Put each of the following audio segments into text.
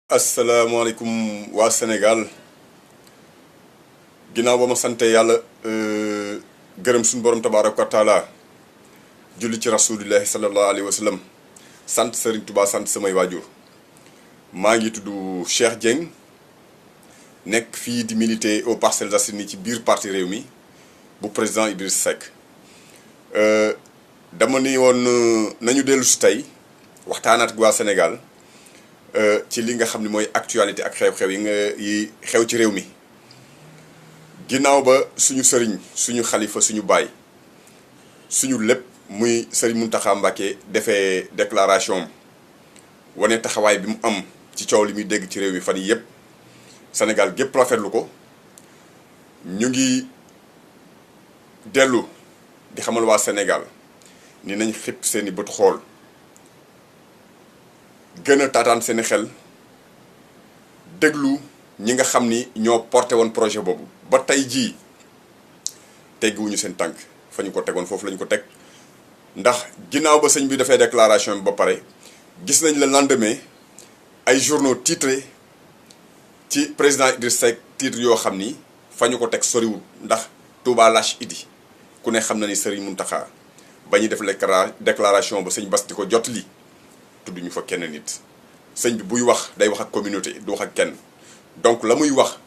asalaamaaleykum waa Sénégal ginnaaw ba ma sante yàlla gërëm suñu borom tabaaraka wa taala julli ci rasulillahi sallallahu alayhi wa sallam sant Serigne Touba sant samay waajur maa ngi tudd Cheikh Dieng nekk fii di militer aux Parcelles Assainies ci biir parti Rewmi bu président Idriss Seck dama ni woon nañu dellu si tey waxtaanaat ak waa Sénégal ci li nga xam ne mooy actualité ak xew-xew yi xew ci réew mi ginnaaw ba suñu sëriñ suñu xalifa suñu baay suñu lépp muy sëriñ Mountakha Mbacké defee déclaration wane taxawaay bi mu am ci coow li muy dégg ci réew mi fan yi yëpp Sénégal gépp rafetlu ko ñu ngi dellu di xamal waa Sénégal ni nañ xip seeni bët xool gën a taataan seeni xel déglu ñi nga xam ni ñoo porté woon projet boobu ba tey jii tegguwuñu seen tànk fa ñu ko tegoon foofu lañu ko teg ndax ginnaaw ba sëñ bi dafay déclaration bi ba pare gis nañ le lendemain ay journaux titré ci président Idriss Seck titre yoo xam ni fa ñu ko teg soriwul ndax Touba lâche Idi ku ne xam na ni Serigne Mountakha ba ñuy def déclaration ba sëñ Bass di ko jot li tudd ñu fa kenn nit sëñ bi buy wax day wax ak communauté du wax ak kenn donc la muy wax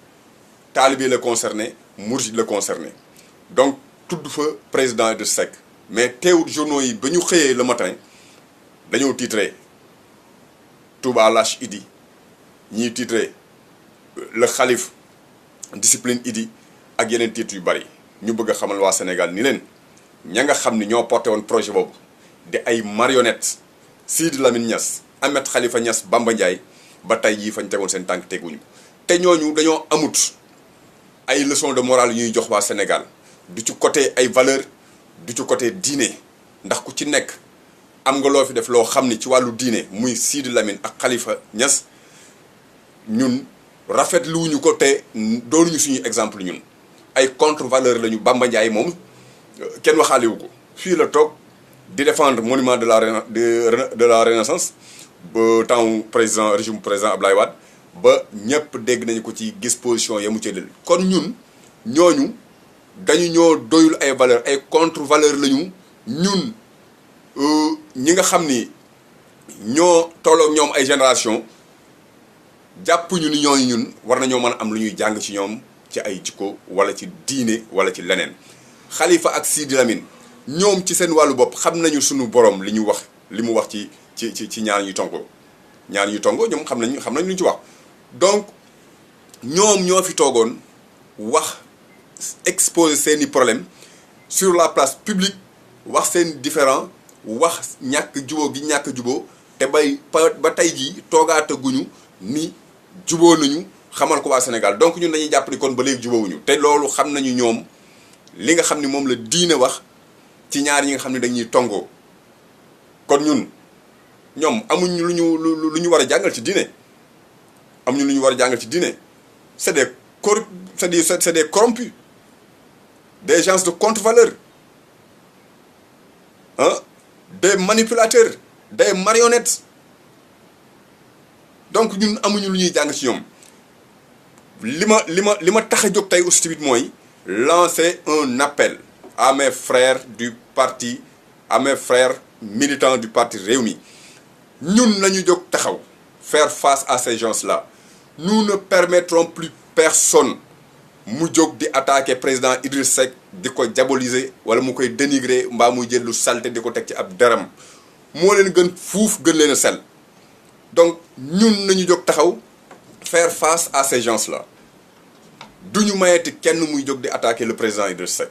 taalibe la concerné mouride la concerné donc tudd fa président Idriss Seck mais teewul journaux yi ba ñu xëyee le matin dañoo titré Touba lâche Idi ñiy titré le xalif discipline Idi ak yeneen titres yu bari ñu bëgg a xamal waa Sénégal ni leen ña nga xam ni ñoo porté woon projet boobu di ay marionnettes Sidi Lamine Niass Ahmed Khalifa Niass Bamba Ndiaye ba tey jii fañ tegoon seen tànk teguñu te ñooñu dañoo amut ay leçon de morale yu ñuy jox waa Sénégal du ci côté ay valeur du ci côté diine ndax ku ci nekk am nga loo fi def loo xam ni ci wàllu diine muy Sidi Lamine ak Khalifa Niass ñun rafetluwuñu ko te doonuñu suñuy exemple ñun ay contre valeur lañu. Bamba Ndiaye moom kenn waxaalewu ko fii la toog di défendre monument de la renaissance ba temps président régime président Abdoulaye Wade ba ñëpp dégg nañu ko ci gis position yamu ci del kon ñun ñooñu dañu ñoo doyul ay valeur ay contre valeur lañu ñun ñi nga xam ni ñoo tolloog ñoom ay génération jàpp ñu ni ñooñu ñun war nañoo mën a am lu ñuy jàng ci ñoom ci ay jikko wala ci diine wala ci leneen Khalifa ak Sidi Lamine ñoom ci seen wàllu bopp xam nañu suñu borom li ñu wax li mu wax ci ñaar ñuy tongo ñoom xam nañ lu ñu ci wax donc ñoom ñoo fi toogoon wax exposer seeni problème sur la place publique wax seen différent wax ñàkk juboo gi ñàkk juboo te ba tey jii toogaataguñu ni juboo nañu xamal ko waa Sénégal donc ñun dañuy jàpp ni kon ba léegi juboowuñu te loolu xam nañu ñoom li nga xam ni moom la diine wax ci ñaar ñi nga xam ne dañuy tongoo kon ñoom amuñ lu ñu war a jàngal ci diine amuñu lu ñu war a jàngal ci diine c'est des corrompus des gens de contre-valeur des manipulateurs des marionnettes donc ñun amuñu lu ñuy jàng ci ñoom li ma tax a jóg tey aussi tamit mooy lancer un appel à mes frères du parti à mes frères militants du parti Rewmi ñun nañu jóg taxaw faire face à ces gens-là nous ne permettrons plus personne mu jóg di attaquer président Idriss Seck di ko diaboliser wala mu koy dénigrer mbaa muy jël lu salte di ko teg ci ab deram moo leen gën fuuf gën leen a sell donc ñun nañu jóg taxaw faire face à ces gens-là duñu mayeti kenn muy jóg di attaquer le président Idriss Seck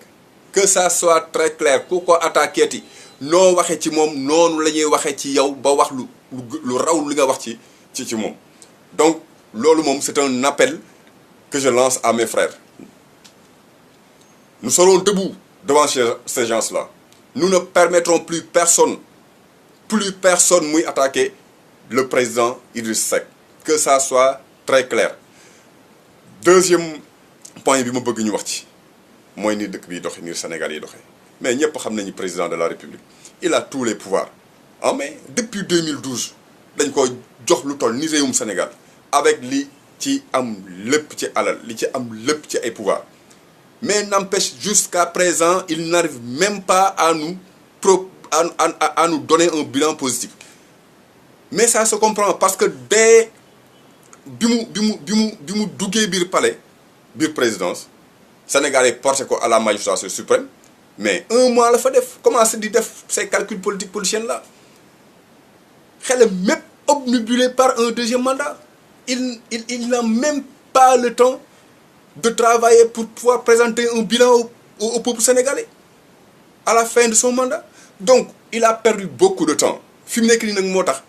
que ça soit très clair ku ko attaqué ti noo waxee ci moom noonu la ñuy waxee ci yow ba wax lu raw li nga wax ci moom donc loolu moom c'est un appel que je lance à mes frères nous serons debout devant ces gens-là nous ne permettrons plus personne muy attaquer le président Idriss Seck que ça soit très clair deuxième point bi ma bëgg ñu wax ci mooy ni dëkk bi doxe ni Sénégal yi doxe mais ñëpp xam nañu président de la République il a tous les pouvoirs mais depuis 2012 dañ ko jox lu toll ni réewum Sénégal avec li ci am lépp ci alal li ci am lépp ci ay pouvoir mais n'empêche jusqu'à présent il n'arrive même pas à nous à nous donner un bilan positif mais ça se comprend parce que dès bi mu duggee biir palais biir présidence Sénégalais porté ko à la magistrature suprême mais un mois la fa def commencé di def ces calculs politiques politiciens là xelam mépp obnubilé par un deuxième mandat il n'a même pas le temps de travailler pour pouvoir présenter un bilan au peuple sénégalais à la fin de son mandat donc il a perdu beaucoup de temps fi mu nekk nii nag moo tax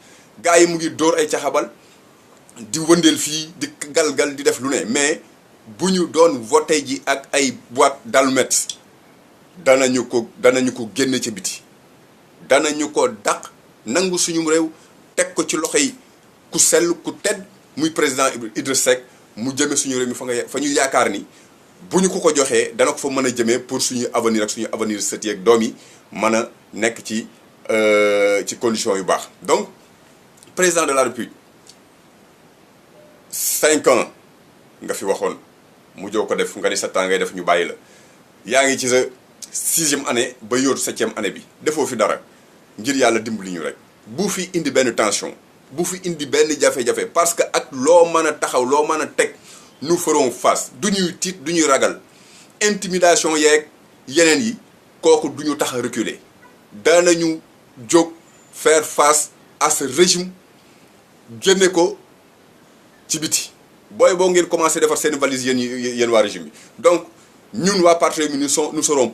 gars yi mu ngi dóor ay caxabal di wëndeel fii di galgal di def lu ne mais bu ñu doon voté ji ak ay boîte d'allumettes danañu ko génne ca biti danañu ko dàq nangu suñu réew teg ko ci loxo yi ku sell ku tedd muy président Idriss Seck mu jëme suñu réew mi fa ñu yaakaar ni bu ñu ko joxee dana ko fa mën a jëmee pour suñu avenir ak suñu avenir sët yi ak doom yi mën a nekk ci conditions yu baax donc président de la République 5 ans nga fi waxoon mu joo ko def nga ni 7 ans ngay def ñu bàyyi la yaa ngi ci sa 6e année ba yóotu 7e année bi defoo fi dara ngir yàlla dimbali ñu rek bu fi indi benn tension bu fi indi benn jafe-jafe parce que ak loo mën a taxaw loo mën a teg nous ferons face du ñuy tiit du ñuy ragal intimidation yeeg yeneen yi kooku du ñu tax a reculer danañu jóg faire face à ce régime génne ko ci biti booy boo ngeen commencé defar seen valise yéen waa régime bi donc ñun waa parti Rewmi nous serons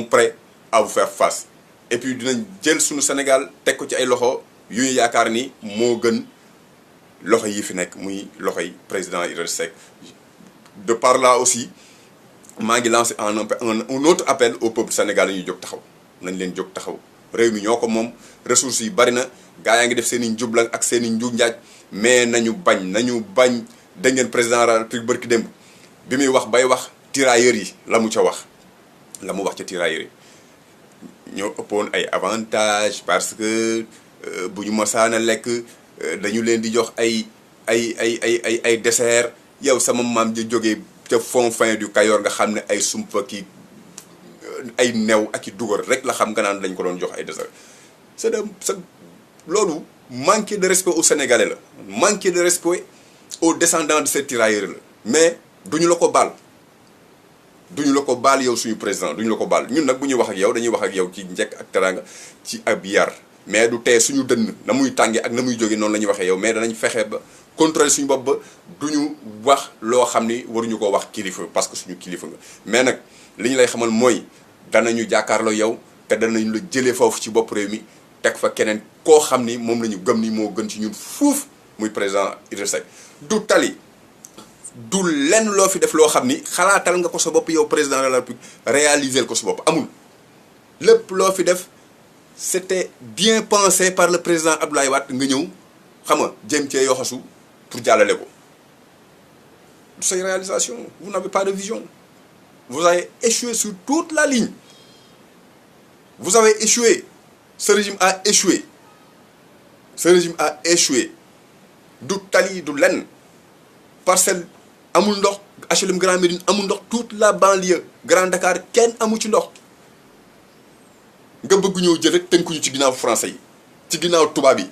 prêts à vous faire face et puis dinañ jël suñu Sénégal teg ko ci ay loxo yu ñu yaakaar ni moo gën loxo yi fi nekk muy loxoy président Idriss Seck de par là aussi maa ngi lancé un autre appel au peuple sénégalais ñu jóg taxaw nañ leen jóg taxaw réew mi ñoo ko moom ressources yi bari na gaa yaa ngi def seen i njublang ak seen i njuuj njaaj mais nañu bañ dégg ngeen président de la République bërki démb bi muy wax bay wax tirailleurs yi la mu wax ca tirailleurs yi ñoo ëppoon ay avantages parce que bu ñu mosaan a lekk dañu leen di jox ay dessert yow sama maam ji jógee ca fond fin du Kayor nga xam ne ay sumpa ki ay new ak i dugal rek la xam nga naan dañ ko doon jox ay dessert c'est loolu manquer de respect aux Sénégalais la manquer de respect aux descendants de ces tirailleurs la mais duñu la ko baal yow suñu président duñu la ko baal ñun nag bu ñuy wax ak yow dañuy wax ak yow ci njëkk ak teraanga ci ab yar mais du tee suñu dënn na muy tàngee ak na muy jógee noonu la ñuy waxee yow mais danañ fexe ba contrôler suñu bopp ba duñu wax loo xam ni waruñu ko wax kilifa parce que suñu kilifa nga mais nag li ñu lay xamal mooy danañu jàkkaarloo yow te danañu la jëlee foofu ci bopp réew mi teg fa keneen koo xam ni moom la ñu gëm ni moo gën ci ñun fuuf muy président Idriss Seck du tali du lenn loo fi def loo xam ni xalaatal nga ko sa bopp yow président de la République réaliser ko sa bopp amul lépp loo fi def c'était bien pensé par le président Abdoulaye Wade nga ñëw xam nga jéem cee yoxasu pour jàllale ko du say réalisation vous n'avez pas de vision vous avez échoué sur toute la ligne vous avez échoué ce régime a échoué du tali du lenn Parcelles amul ndox HLM Grand Médine amul ndox toute la banlieue Grand Dakar kenn amu ci ndox nga bëgg ñëw jël rek tënkuñu ci ginnaaw français yi ci ginnaaw tubaab yi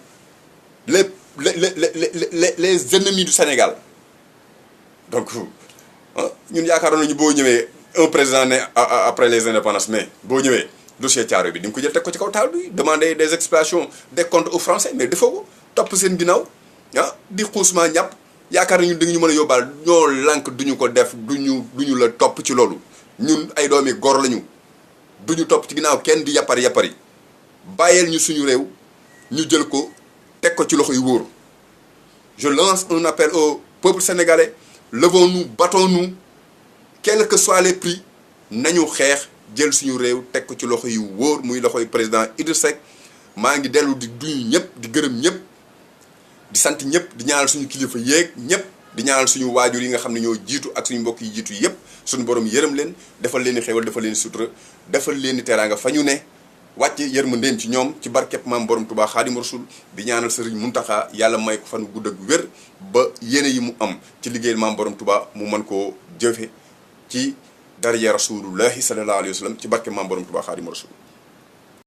les ennemis du Sénégal donc ñun yaakaaroon nañu boo ñëwee un président ne après les indépendances mais boo ñëwee dossier Thiaroye bi di nga ko jël teg ko ci kaw taal bi demander des explications des comptes aux Français mais defoo ko topp seen ginnaaw di xuusmaa ñàpp yaakaar nañu da ñu mën a yóbbaal ñoo lànk duñu ko def duñu la topp ci loolu ñun ay doomi góor lañu duñu topp ci ginnaaw kenn di yappari bàyyeel ñu suñu réew ñu jël ko teg ko ci loxo yu wóor je lance un appel au peuple sénégalais levons-nous battons-nous quels que soient les prix nañu xeex jël suñu réew teg ko ci loxo yu wóor muy loxoy président Idriss Seck maa ngi dellu di duñu ñëpp di gërëm ñëpp di sant ñëpp di ñaanal suñu kilifa yéeg ñëpp di ñaanal suñu waajur yi nga xam ne ñoo jiitu ak suñu mbokk yi jiitu yëpp suñu borom yërëm leen defal leen i xéwal defal leen i sutura defal leen i teraanga fa ñu ne wàcc yërmandeem ci ñoom ci barkeb maam borom Touba Xaadimu Rasuul bi ñaanal Sëriñ Muntaxa yàlla may ko fan gudd ak wér ba yéene yi mu am ci liggéeyal maam borom Touba mu mën koo jëfe ci daraja Rasulullahi sallallahu alayhi wa sallam ci barkeb maam borom Touba Xaadimu Rasuul